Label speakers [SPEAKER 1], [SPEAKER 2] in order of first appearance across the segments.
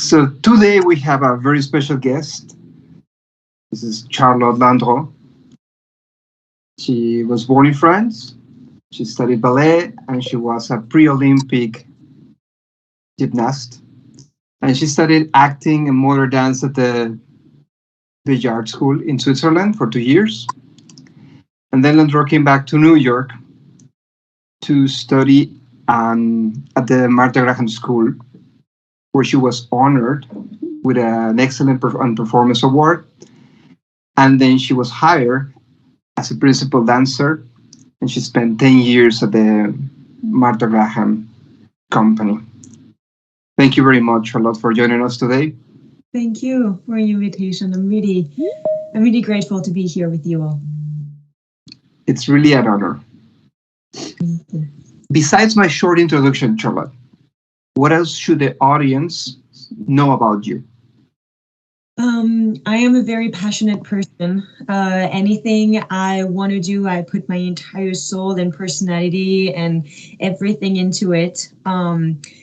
[SPEAKER 1] So today we have a very special guest. This is Charlotte Landreau. She was born in France. She studied ballet and she was a pre-Olympic gymnast. And she studied acting and modern dance at the Art School in Switzerland for 2 years. And then Landreau came back to New York to study at the Martha Graham School, where she was honored with an excellent performance award. And then she was hired as a principal dancer, and she spent 10 years at the Martha Graham company. Thank you very much, Charlotte, for joining us today.
[SPEAKER 2] Thank you for your invitation. I'm really grateful to be here with you all.
[SPEAKER 1] It's really an honor. Besides my short introduction, Charlotte, what else should the audience know about you?
[SPEAKER 2] I am a very passionate person. Anything I want to do, I put my entire soul and personality and everything into it.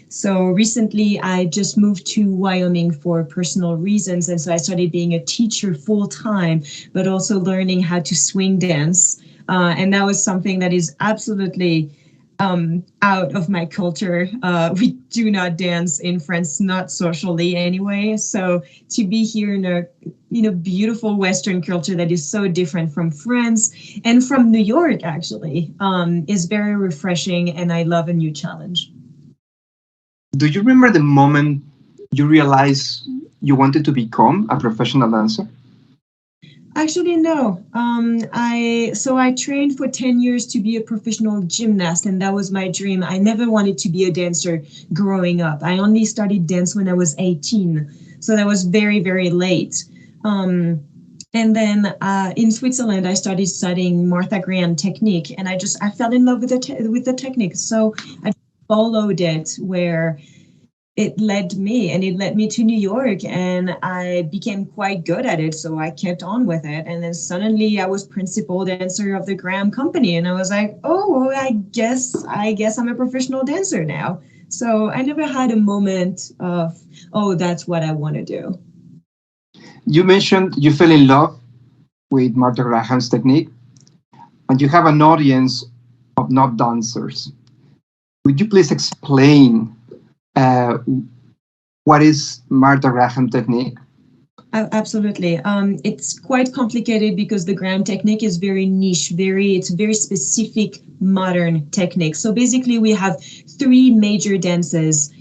[SPEAKER 2] So recently, I just moved to Wyoming for personal reasons. And so I started being a teacher full time, but also learning how to swing dance. And that was something that is absolutely out of my culture. We do not dance in France, not socially anyway. So to be here in a beautiful Western culture that is so different from France and from New York, actually, is very refreshing, and I love a new challenge.
[SPEAKER 1] Do you remember the moment you realized you wanted to become a professional dancer?
[SPEAKER 2] Actually, no. I trained for 10 years to be a professional gymnast, and that was my dream. I never wanted to be a dancer growing up. I only started dance when I was 18, so that was very, very late. And then in Switzerland, I started studying Martha Graham technique, and I fell in love with the technique. So I followed it where it led me to New York, and I became quite good at it. So I kept on with it. And then suddenly I was principal dancer of the Graham company. And I was like, oh, I guess I'm a professional dancer now. So I never had a moment of, oh, that's what I want to do.
[SPEAKER 1] You mentioned you fell in love with Martha Graham's technique, and you have an audience of not dancers. Would you please explain what is Martha Graham technique?
[SPEAKER 2] Absolutely. It's quite complicated because the Graham technique is very niche, it's very specific modern technique. So basically we have three major dances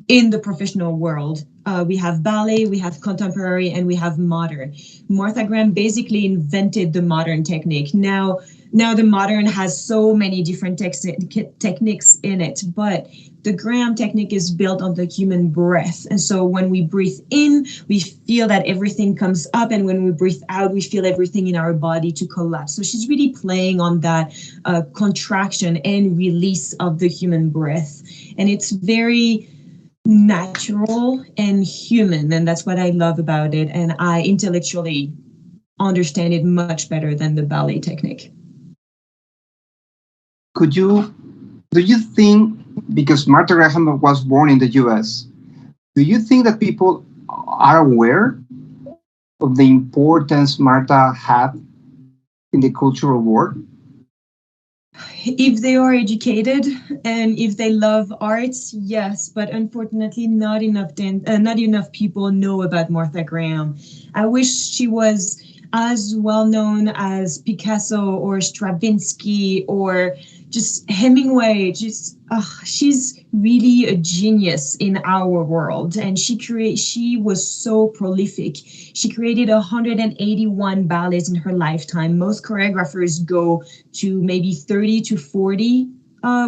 [SPEAKER 2] in the professional world. We have ballet, we have contemporary, and we have modern. Martha Graham basically invented the modern technique. Now the modern has so many different techniques in it, but the Graham technique is built on the human breath. And so when we breathe in, we feel that everything comes up. And when we breathe out, we feel everything in our body to collapse. So she's really playing on that contraction and release of the human breath. And it's very natural and human. And that's what I love about it. And I intellectually understand it much better than the ballet technique.
[SPEAKER 1] Do you think, because Martha Graham was born in the US, do you think that people are aware of the importance Martha had in the cultural world?
[SPEAKER 2] If they are educated and if they love arts, yes, but unfortunately not enough people know about Martha Graham. I wish she was as well known as Picasso or Stravinsky or just Hemingway. She's really a genius in our world, and she was so prolific. She created 181 ballets in her lifetime. Most choreographers go to maybe 30 to 40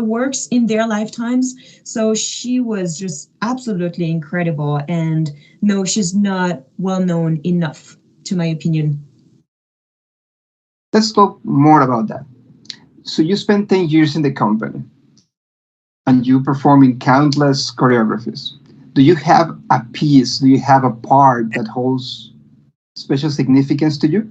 [SPEAKER 2] works in their lifetimes. So she was just absolutely incredible. And no, she's not well known enough, to my opinion.
[SPEAKER 1] Let's talk more about that. So you spent 10 years in the company and you perform in countless choreographies. Do you have a piece, do you have a part that holds special significance to you?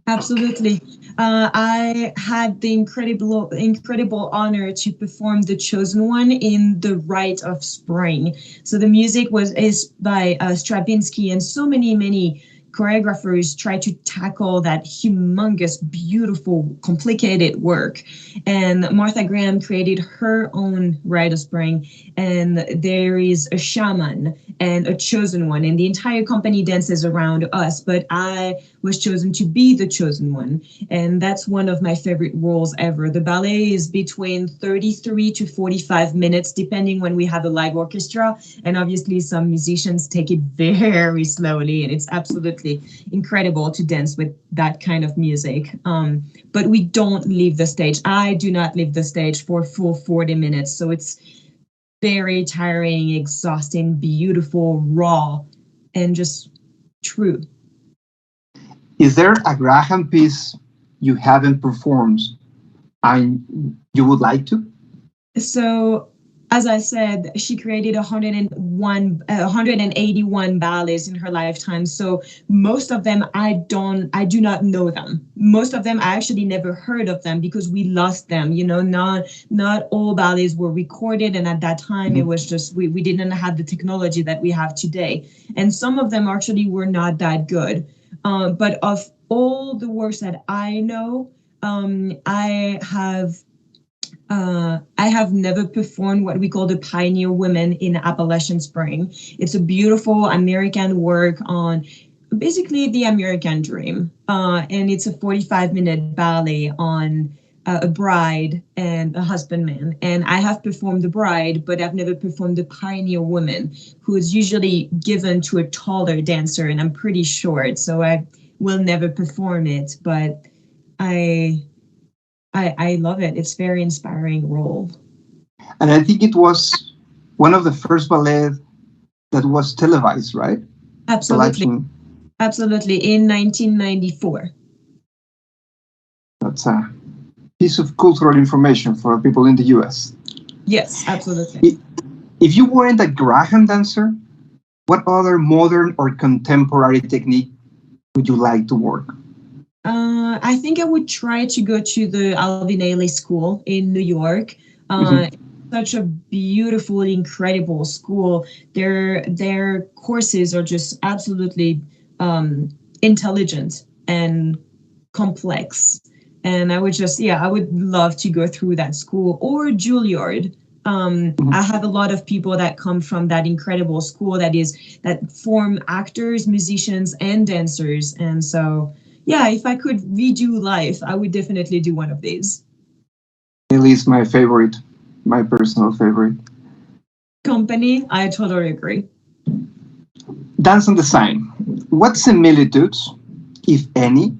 [SPEAKER 2] Absolutely. I had the incredible honor to perform The Chosen One in the Rite of Spring. So the music is by Stravinsky, and so many choreographers try to tackle that humongous, beautiful, complicated work. And Martha Graham created her own Rite of Spring, and there is a shaman and a chosen one, and the entire company dances around us. But I was chosen to be the chosen one. And that's one of my favorite roles ever. The ballet is between 33 to 45 minutes, depending when we have a live orchestra. And obviously, some musicians take it very slowly, and it's absolutely incredible to dance with that kind of music. But we don't leave the stage. I do not leave the stage for a full 40 minutes. So it's very tiring, exhausting, beautiful, raw, and just true.
[SPEAKER 1] Is there a Graham piece you haven't performed and you would like to?
[SPEAKER 2] So, as I said, she created 181 ballets in her lifetime. So most of them I do not know them. Most of them I actually never heard of them because we lost them. You know, not all ballets were recorded, and at that time it was just we didn't have the technology that we have today. And some of them actually were not that good. But of all the works that I know, I have never performed what we call the Pioneer Women in Appalachian Spring. It's a beautiful American work on basically the American dream. And it's a 45-minute ballet on a bride and a husbandman. And I have performed the bride, but I've never performed the Pioneer Woman, who is usually given to a taller dancer, and I'm pretty short, so I will never perform it. But I I love it. It's very inspiring role.
[SPEAKER 1] And I think it was one of the first ballet that was televised, right?
[SPEAKER 2] Absolutely.
[SPEAKER 1] Appalachian.
[SPEAKER 2] Absolutely. In 1994.
[SPEAKER 1] That's a piece of cultural information for people in the US.
[SPEAKER 2] Yes, absolutely.
[SPEAKER 1] If you weren't a Graham dancer, what other modern or contemporary technique would you like to work?
[SPEAKER 2] I think I would try to go to the Alvin Ailey School in New York.
[SPEAKER 1] Mhm.
[SPEAKER 2] Such a beautiful, incredible school. Their courses are just absolutely intelligent and complex. And I would just, yeah, I would love to go through that school or Juilliard. I have a lot of people that come from that incredible school that form actors, musicians, and dancers. And so, yeah, if I could redo life, I would definitely do one of these.
[SPEAKER 1] Ailey is my favorite, my personal favorite.
[SPEAKER 2] Company, I totally agree.
[SPEAKER 1] Dance and design. What similitudes, if any,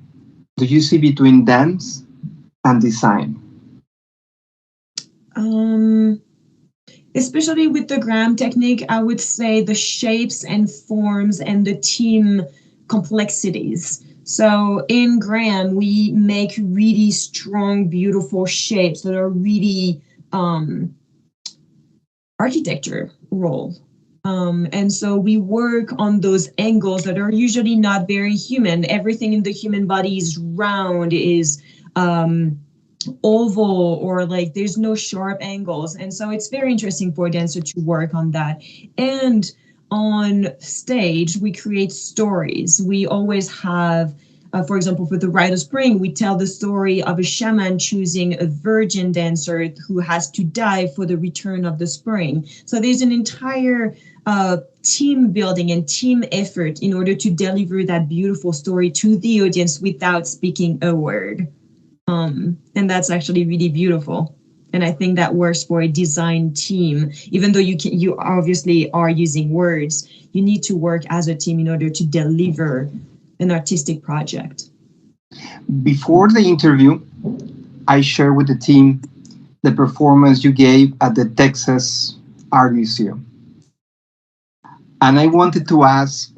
[SPEAKER 1] do you see between dance and design?
[SPEAKER 2] Um, Especially with the gram technique, I would say the shapes and forms and the team complexities. So in gram, we make really strong, beautiful shapes that are really architecture role. And so we work on those angles that are usually not very human. Everything in the human body is round, is oval, or like there's no sharp angles. And so it's very interesting for a dancer to work on that. And on stage, we create stories. We always have for example, for the Rite of Spring, we tell the story of a shaman choosing a virgin dancer who has to die for the return of the spring. So there's an entire team building and team effort in order to deliver that beautiful story to the audience without speaking a word. And that's actually really beautiful. And I think that works for a design team. Even though you obviously are using words, you need to work as a team in order to deliver an artistic project.
[SPEAKER 1] Before the interview, I shared with the team the performance you gave at the Texas Art Museum. And I wanted to ask,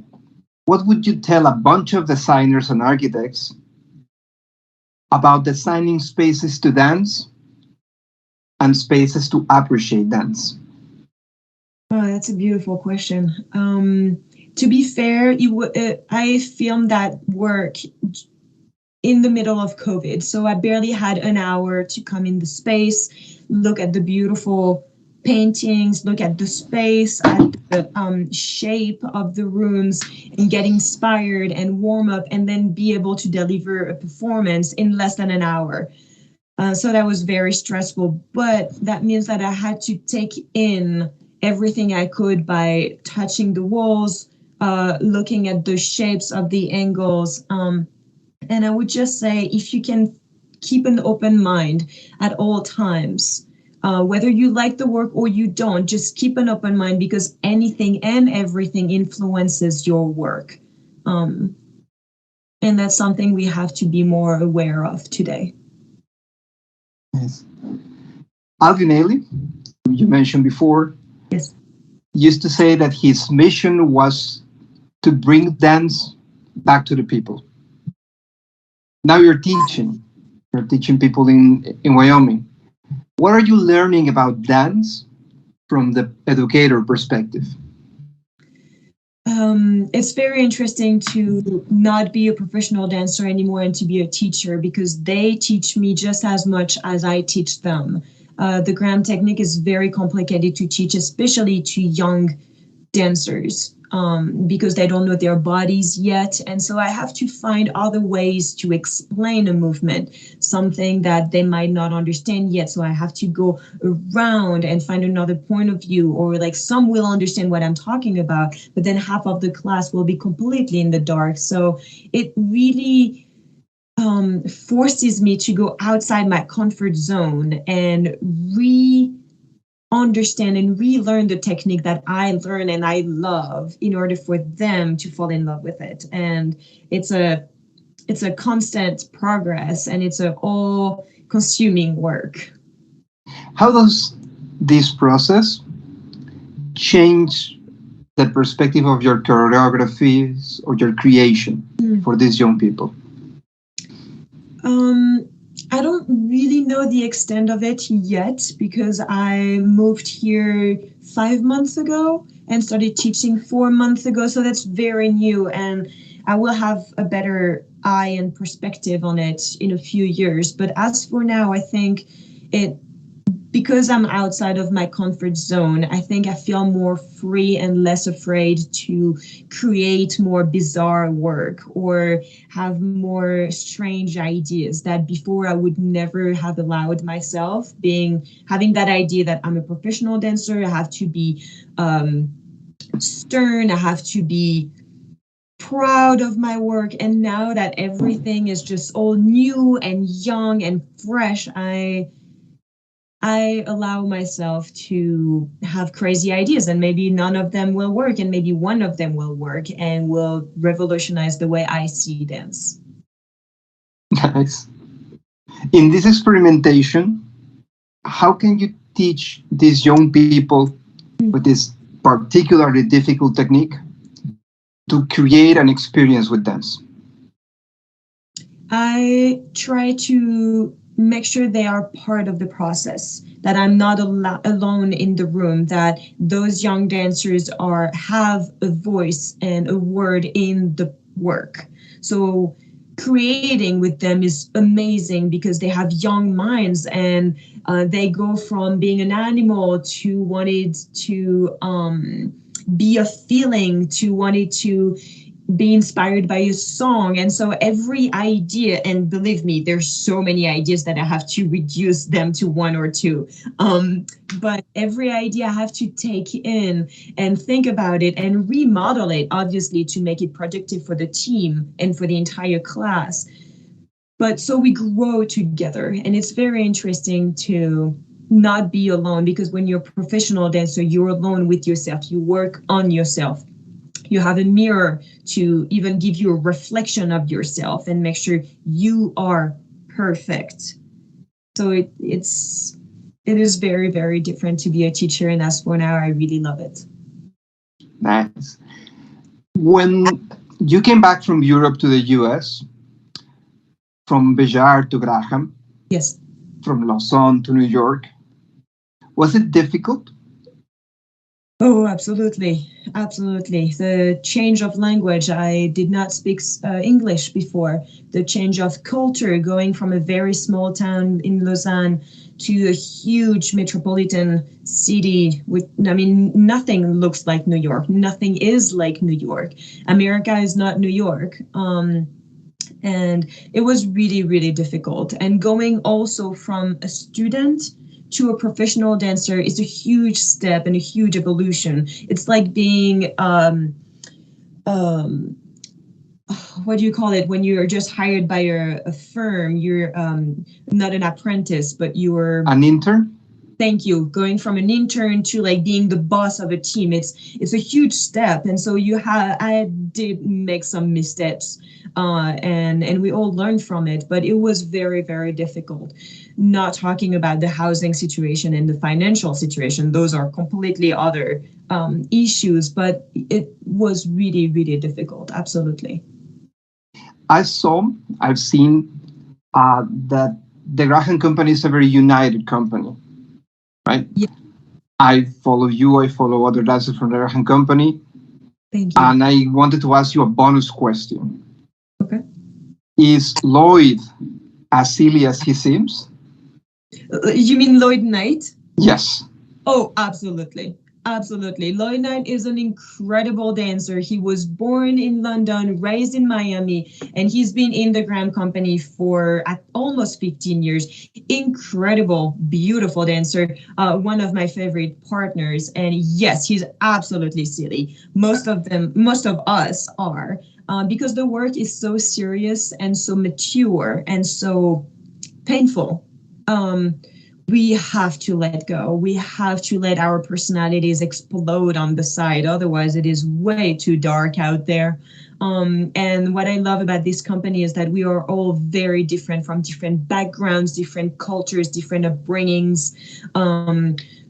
[SPEAKER 1] what would you tell a bunch of designers and architects about designing spaces to dance and spaces to appreciate dance?
[SPEAKER 2] Oh, that's a beautiful question. To be fair, I filmed that work in the middle of COVID. So I barely had an hour to come in the space, look at the beautiful paintings, look at the space, at the shape of the rooms, and get inspired and warm up, and then be able to deliver a performance in less than an hour. So that was very stressful, but that means that I had to take in everything I could by touching the walls, looking at the shapes of the angles. And I would just say, if you can keep an open mind at all times, whether you like the work or you don't, just keep an open mind, because anything and everything influences your work. And that's something we have to be more aware of today.
[SPEAKER 1] Yes. Alvin Ailey, you mentioned before,
[SPEAKER 2] Yes.
[SPEAKER 1] used to say that his mission was to bring dance back to the people. Now you're teaching people in Wyoming. What are you learning about dance from the educator perspective?
[SPEAKER 2] It's very interesting to not be a professional dancer anymore and to be a teacher, because they teach me just as much as I teach them. The gram technique is very complicated to teach, especially to young dancers, because they don't know their bodies yet. And so I have to find other ways to explain a movement, something that they might not understand yet. So I have to go around and find another point of view, or like some will understand what I'm talking about, but then half of the class will be completely in the dark. So it really forces me to go outside my comfort zone and understand and relearn the technique that I learn and I love, in order for them to fall in love with it. And it's a constant progress, and it's a all consuming work.
[SPEAKER 1] How does this process change the perspective of your choreographies or your creation for these young people?
[SPEAKER 2] I don't really know the extent of it yet, because I moved here 5 months ago and started teaching 4 months ago. So that's very new, and I will have a better eye and perspective on it in a few years. But as for now, I think it, because I'm outside of my comfort zone, I think I feel more free and less afraid to create more bizarre work or have more strange ideas that before I would never have allowed myself. Having that idea that I'm a professional dancer, I have to be stern, I have to be proud of my work. And now that everything is just all new and young and fresh, I allow myself to have crazy ideas, and maybe none of them will work, and maybe one of them will work and will revolutionize the way I see dance.
[SPEAKER 1] Nice. In this experimentation, how can you teach these young people with this particularly difficult technique to create an experience with dance?
[SPEAKER 2] I try to make sure they are part of the process, that I'm not alone in the room, that those young dancers have a voice and a word in the work. So creating with them is amazing, because they have young minds, and they go from being an animal to wanting to be a feeling, to wanting to be inspired by a song. And so every idea, and believe me, there's so many ideas that I have to reduce them to one or two. But every idea I have to take in and think about it and remodel it, obviously, to make it productive for the team and for the entire class. But so we grow together, and it's very interesting to not be alone, because when you're a professional dancer, you're alone with yourself. You work on yourself. You have a mirror to even give you a reflection of yourself and make sure you are perfect. So it is very, very different to be a teacher, and as for now, I really love it.
[SPEAKER 1] Nice. When you came back from Europe to the US, from Béjar to Graham,
[SPEAKER 2] Yes.
[SPEAKER 1] from Lausanne to New York, was it difficult
[SPEAKER 2] Oh, absolutely. Absolutely. The change of language. I did not speak English before. The change of culture, going from a very small town in Lausanne to a huge metropolitan city with, I mean, nothing looks like New York. Nothing is like New York. America is not New York. And it was really, really difficult. And going also from a student to a professional dancer is a huge step and a huge evolution. It's like being um, what do you call it when you're just hired by a firm? You're not an apprentice, but you're
[SPEAKER 1] An intern?
[SPEAKER 2] thank you, going from an intern to like being the boss of a team. It's a huge step, and so I did make some missteps, and we all learned from it, but it was very, very difficult. Not talking about the housing situation and the financial situation; those are completely other issues, but it was really, really difficult. Absolutely.
[SPEAKER 1] I've seen that the Graham Company is a very united company, right?
[SPEAKER 2] Yeah,
[SPEAKER 1] I follow you, I follow other dancers from the Graham Company,
[SPEAKER 2] thank you.
[SPEAKER 1] and I wanted to ask you a bonus question.
[SPEAKER 2] Okay.
[SPEAKER 1] Is Lloyd as silly as he seems?
[SPEAKER 2] You mean Lloyd Knight?
[SPEAKER 1] Yes.
[SPEAKER 2] Oh, absolutely. Absolutely. Lloyd Knight is an incredible dancer. He was born in London, raised in Miami, and he's been in the Graham Company for almost 15 years. Incredible, beautiful dancer. One of my favorite partners. And yes, he's absolutely silly. Most of us are, because the work is so serious and so mature and so painful. Um, we have to let go. We have to let our personalities explode on the side. Otherwise, it is way too dark out there. And what I love about this company is that we are all very different from different backgrounds, different cultures, different upbringings.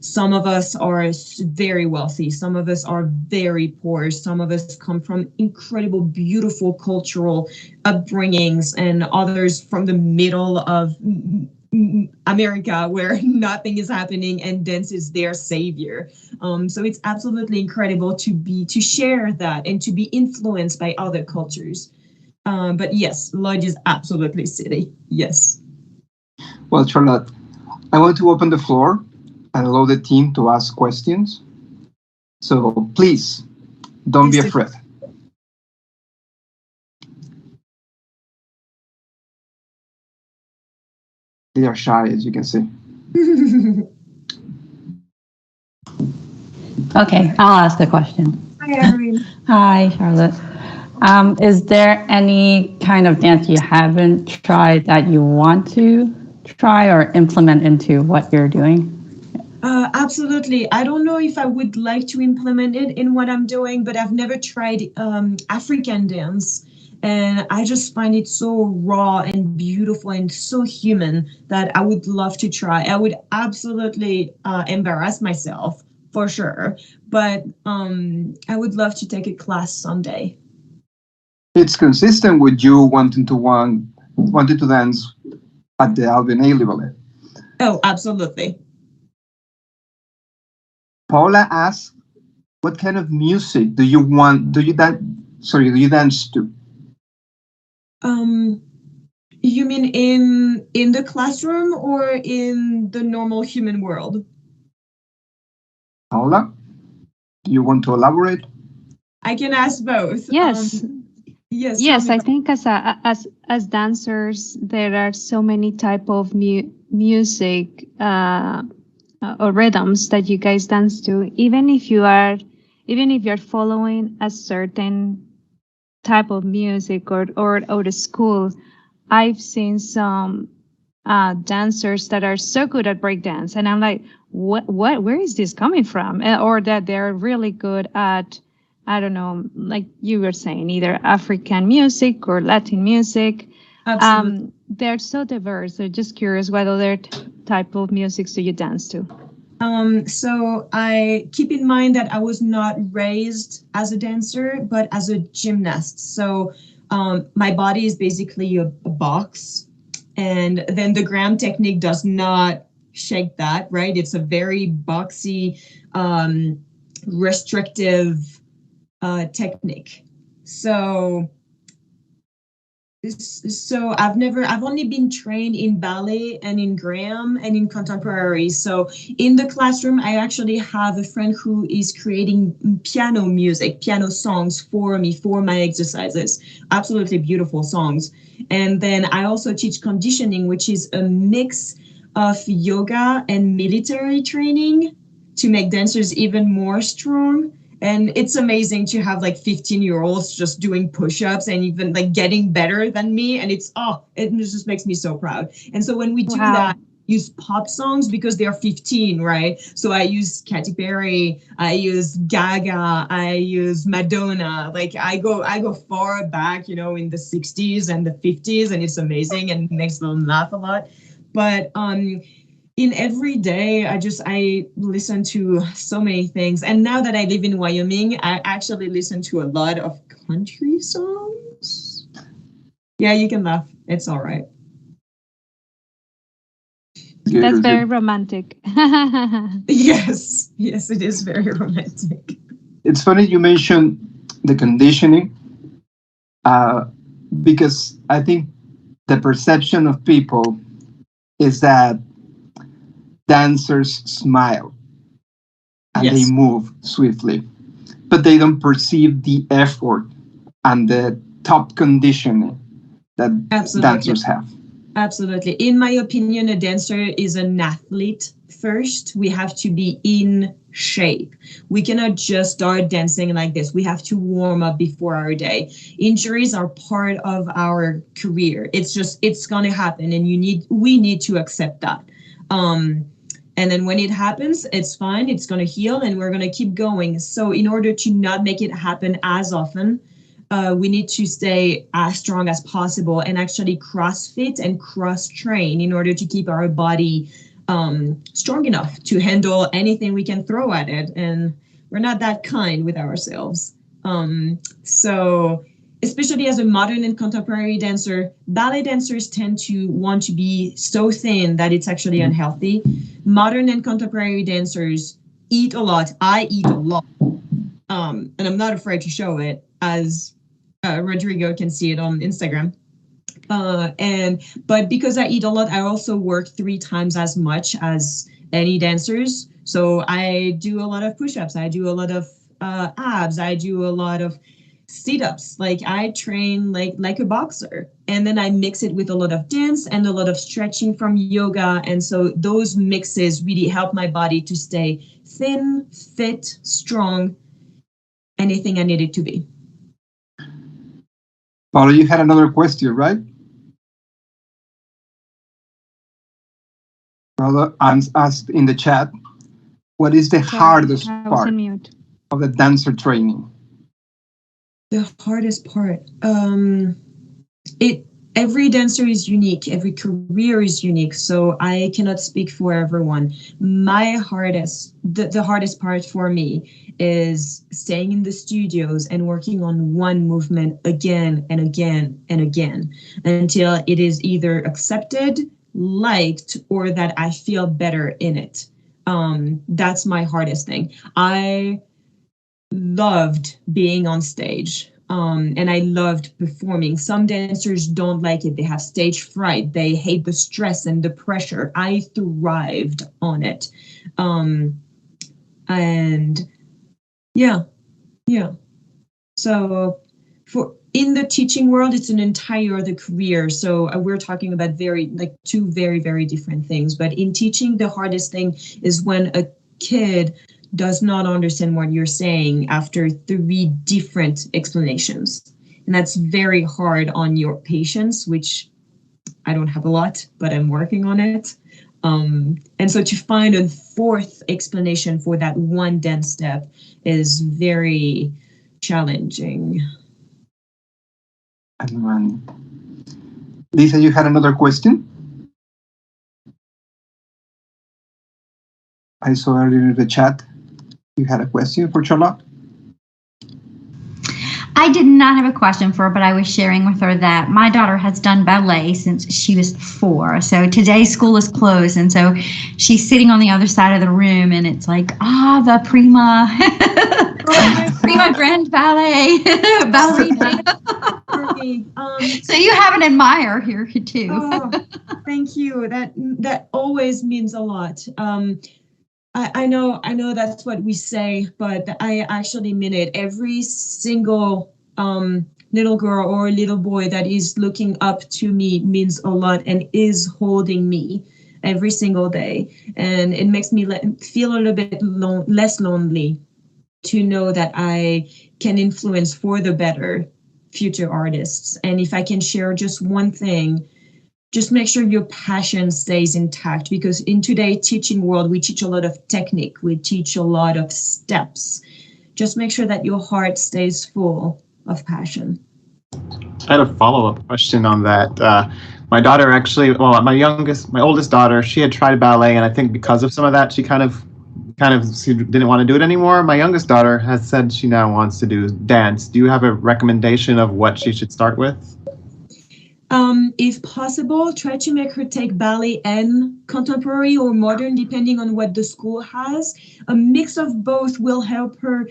[SPEAKER 2] Some of us are very wealthy. Some of us are very poor. Some of us come from incredible, beautiful cultural upbringings, and others from the middle of America where nothing is happening and dance is their savior. So it's absolutely incredible to share that and to be influenced by other cultures. But yes, Lloyd is absolutely silly. Yes.
[SPEAKER 1] Well, Charlotte, I want to open the floor and allow the team to ask questions. So please, don't be
[SPEAKER 2] Yes,
[SPEAKER 1] afraid. They are shy, as you can see.
[SPEAKER 3] Okay, I'll ask a question.
[SPEAKER 2] Hi, Irene.
[SPEAKER 3] Hi, Charlotte. Is there any kind of dance you haven't tried that you want to try or implement into what you're doing?
[SPEAKER 2] Absolutely. I don't know if I would like to implement it in what I'm doing, but I've never tried African dance. And I just find it so raw and beautiful and so human that I would love to try. I would absolutely embarrass myself for sure, but I would love to take a class someday.
[SPEAKER 1] It's consistent with you wanting to dance at the Alvin Ailey Ballet.
[SPEAKER 2] Oh, absolutely.
[SPEAKER 1] Paula asked, "What kind of music do you want? Do you dance? Sorry, do you dance to?"
[SPEAKER 2] Um, you mean in the classroom or in the normal human world?
[SPEAKER 1] Paula, do you want to elaborate?
[SPEAKER 2] I can ask both.
[SPEAKER 4] Yes,
[SPEAKER 2] Yes, tell
[SPEAKER 4] yes.
[SPEAKER 2] me.
[SPEAKER 4] I think as dancers, there are so many type of music or rhythms that you guys dance to. Even if you're following a certain type of music or the school, I've seen some dancers that are so good at breakdance, and I'm like, where is this coming from? Or that they're really good at, I don't know, like you were saying, either African music or Latin music.
[SPEAKER 2] Absolutely.
[SPEAKER 4] They're so diverse. So just curious, what other type of musics do you dance to?
[SPEAKER 2] So I keep in mind that I was not raised as a dancer, but as a gymnast. So my body is basically a box, and then the gram technique does not shake that, right? It's a very boxy restrictive technique. So I've only been trained in ballet and in Graham and in contemporary. So in the classroom, I actually have a friend who is creating piano music, piano songs for me, for my exercises. Absolutely beautiful songs. And then I also teach conditioning, which is a mix of yoga and military training to make dancers even more strong. And it's amazing to have like 15-year-olds just doing push-ups and even like getting better than me. And it just makes me so proud. And so when we do that, use pop songs because they're 15, right? So I use Katy Perry, I use Gaga, I use Madonna. Like I go far back, in the 60s and the 50s, and it's amazing and makes them laugh a lot. But in every day, I listen to so many things. And now that I live in Wyoming, I actually listen to a lot of country songs. Yeah, you can laugh. It's all right.
[SPEAKER 4] That's very romantic.
[SPEAKER 2] Yes, it is very romantic.
[SPEAKER 1] It's funny you mentioned the conditioning, because I think the perception of people is that dancers smile and they move swiftly, but they don't perceive the effort and the top conditioning that dancers have.
[SPEAKER 2] Absolutely. In my opinion, a dancer is an athlete first. We have to be in shape. We cannot just start dancing like this. We have to warm up before our day. Injuries are part of our career. It's going to happen, and we need to accept that. And then when it happens, it's fine. It's going to heal, and we're going to keep going. So in order to not make it happen as often, we need to stay as strong as possible and actually CrossFit and cross-train in order to keep our body strong enough to handle anything we can throw at it. And we're not that kind with ourselves. So especially as a modern and contemporary dancer, ballet dancers tend to want to be so thin that it's actually unhealthy. Modern and contemporary dancers eat a lot. I eat a lot. And I'm not afraid to show it, as Rodrigo can see it on Instagram. But because I eat a lot, I also work 3 times as much as any dancers. So I do a lot of push-ups. I do a lot of abs. I do a lot of sit-ups. Like I train like a boxer, and then I mix it with a lot of dance and a lot of stretching from yoga. And so those mixes really help my body to stay thin, fit, strong, anything I need it to be.
[SPEAKER 1] Paolo, you had another question, right? Paolo asked in the chat, what is the hardest part of the dancer training?
[SPEAKER 2] The hardest part? Every dancer is unique. Every career is unique. So I cannot speak for everyone. The hardest part for me is staying in the studios and working on one movement again and again and again until it is either accepted, liked, or that I feel better in it. That's my hardest thing. I loved being on stage. And I loved performing. Some dancers don't like it. They have stage fright. They hate the stress and the pressure. I thrived on it. And yeah. So in the teaching world, it's an entire other career. So we're talking about two very, very different things. But in teaching, the hardest thing is when a kid does not understand what you're saying after 3 different explanations. And that's very hard on your patience, which I don't have a lot, but I'm working on it. And so to find a 4th explanation for that one dance step is very challenging.
[SPEAKER 1] Lisa, you had another question? I saw earlier in the chat. You had a question for Charlotte?
[SPEAKER 5] I did not have a question for her, but I was sharing with her that my daughter has done ballet since she was 4. So today school is closed, and so she's sitting on the other side of the room, and it's like, the prima, prima grand ballet ballerina. So you have an admirer here too.
[SPEAKER 2] Thank you. That always means a lot. I know that's what we say, but I actually mean it. Every single little girl or little boy that is looking up to me means a lot and is holding me every single day. And it makes me feel a little bit less lonely to know that I can influence for the better future artists. And if I can share just one thing, just make sure your passion stays intact, because in today's teaching world, we teach a lot of technique. We teach a lot of steps. Just make sure that your heart stays full of passion.
[SPEAKER 6] I had a follow-up question on that. My daughter actually, my oldest daughter, she had tried ballet, and I think because of some of that, she kind of she didn't want to do it anymore. My youngest daughter has said she now wants to do dance. Do you have a recommendation of what she should start with?
[SPEAKER 2] If possible, try to make her take ballet and contemporary or modern, depending on what the school has. A mix of both will help her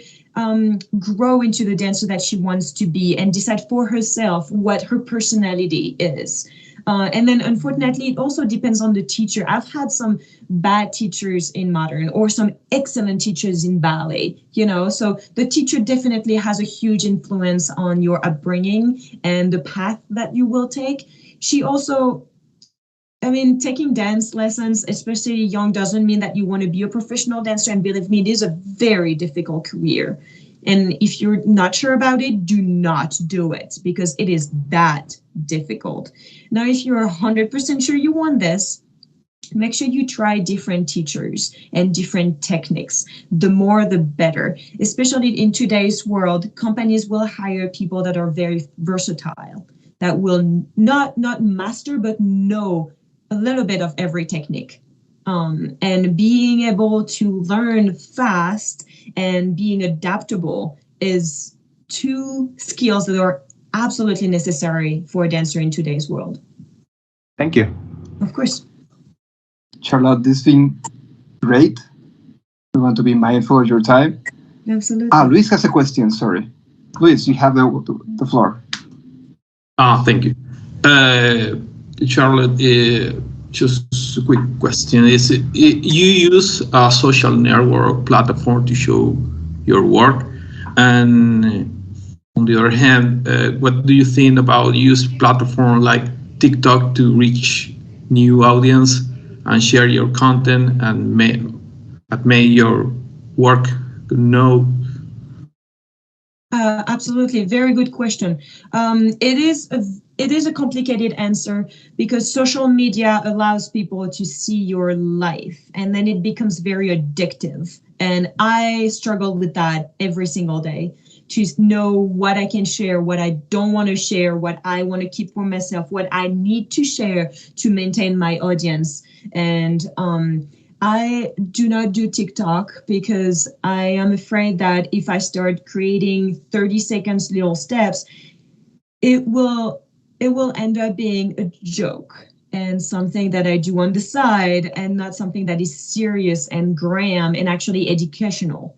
[SPEAKER 2] grow into the dancer that she wants to be and decide for herself what her personality is. And then, unfortunately, it also depends on the teacher. I've had some bad teachers in modern or some excellent teachers in ballet, so the teacher definitely has a huge influence on your upbringing and the path that you will take. She also, taking dance lessons, especially young, doesn't mean that you want to be a professional dancer. And believe me, it is a very difficult career. And if you're not sure about it, do not do it, because it is that difficult. Now, if you're 100% sure you want this, make sure you try different teachers and different techniques. The more, the better. Especially in today's world, companies will hire people that are very versatile, that will not master, but know a little bit of every technique. And being able to learn fast and being adaptable is 2 skills that are absolutely necessary for a dancer in today's world.
[SPEAKER 6] Thank you.
[SPEAKER 2] Of course.
[SPEAKER 1] Charlotte, this has been great. We want to be mindful of your time.
[SPEAKER 2] Absolutely.
[SPEAKER 1] Luis has a question, sorry. Luis, you have the floor.
[SPEAKER 7] Thank you. Charlotte, just a quick question. You use a social network platform to show your work, and on the other hand, what do you think about use platform like TikTok to reach new audience and share your content and make your work known?
[SPEAKER 2] Absolutely, very good question. It is a complicated answer, because social media allows people to see your life, and then it becomes very addictive. And I struggle with that every single day, to know what I can share, what I don't want to share, what I want to keep for myself, what I need to share to maintain my audience. And I do not do TikTok because I am afraid that if I start creating 30 seconds little steps, it will end up being a joke and something that I do on the side, and not something that is serious and gram and actually educational.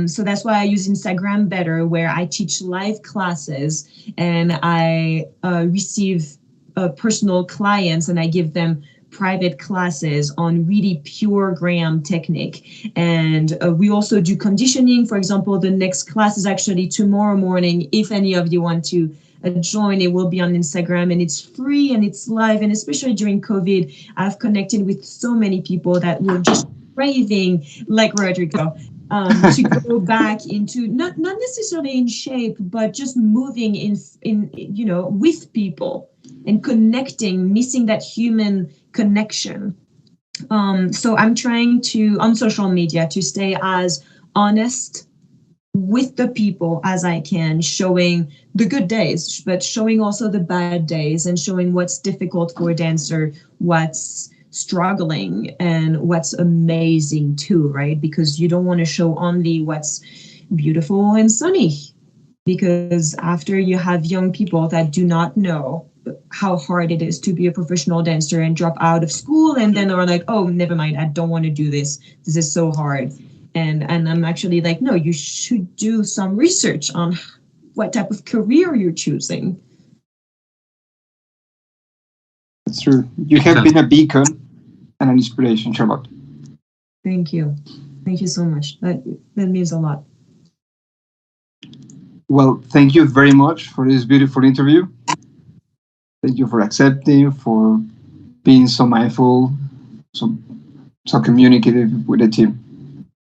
[SPEAKER 2] So that's why I use Instagram better, where I teach live classes and I receive personal clients, and I give them private classes on really pure gram technique. And we also do conditioning. For example, the next class is actually tomorrow morning. If any of you want to join, it will be on Instagram, and it's free and it's live. And especially during COVID, I've connected with so many people that were just craving, like Rodrigo, to go back into not necessarily in shape, but just moving in with people and connecting, missing that human connection. So I'm trying to, on social media, to stay as honest with the people as I can, showing the good days, but showing also the bad days, and showing what's difficult for a dancer, what's struggling, and what's amazing too, right? Because you don't want to show only what's beautiful and sunny. because after you have young people that do not know how hard it is to be a professional dancer and drop out of school and then are like, oh, never mind, I don't want to do this. This is so hard. And I'm actually like, no, you should do some research on what type of career you're choosing.
[SPEAKER 1] That's true. You have been a beacon and an inspiration, Charlotte.
[SPEAKER 2] Thank you. Thank you so much. That means a lot.
[SPEAKER 1] Well, thank you very much for this beautiful interview. Thank you for accepting, for being so mindful, so communicative with the team.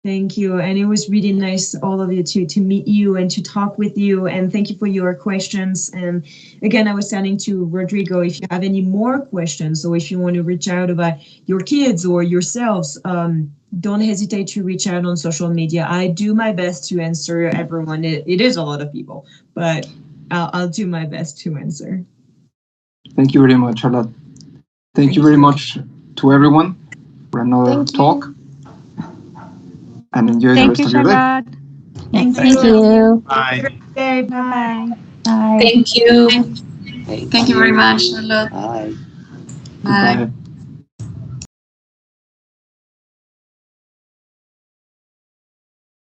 [SPEAKER 2] Thank you. And it was really nice, all of you, to meet you and to talk with you. And thank you for your questions. And again, I was saying to Rodrigo, if you have any more questions or if you want to reach out about your kids or yourselves, don't hesitate to reach out on social media. I do my best to answer everyone. It is a lot of people, but I'll do my best to answer.
[SPEAKER 1] Thank you very much, Charlotte. Thank you very much to everyone for another talk. And enjoy the rest of your day.
[SPEAKER 3] Thank you.
[SPEAKER 6] Bye.
[SPEAKER 2] Bye.
[SPEAKER 4] Bye.
[SPEAKER 3] Bye.
[SPEAKER 8] Thank you. Thank you very much, Charlotte.
[SPEAKER 9] Bye.
[SPEAKER 1] Goodbye.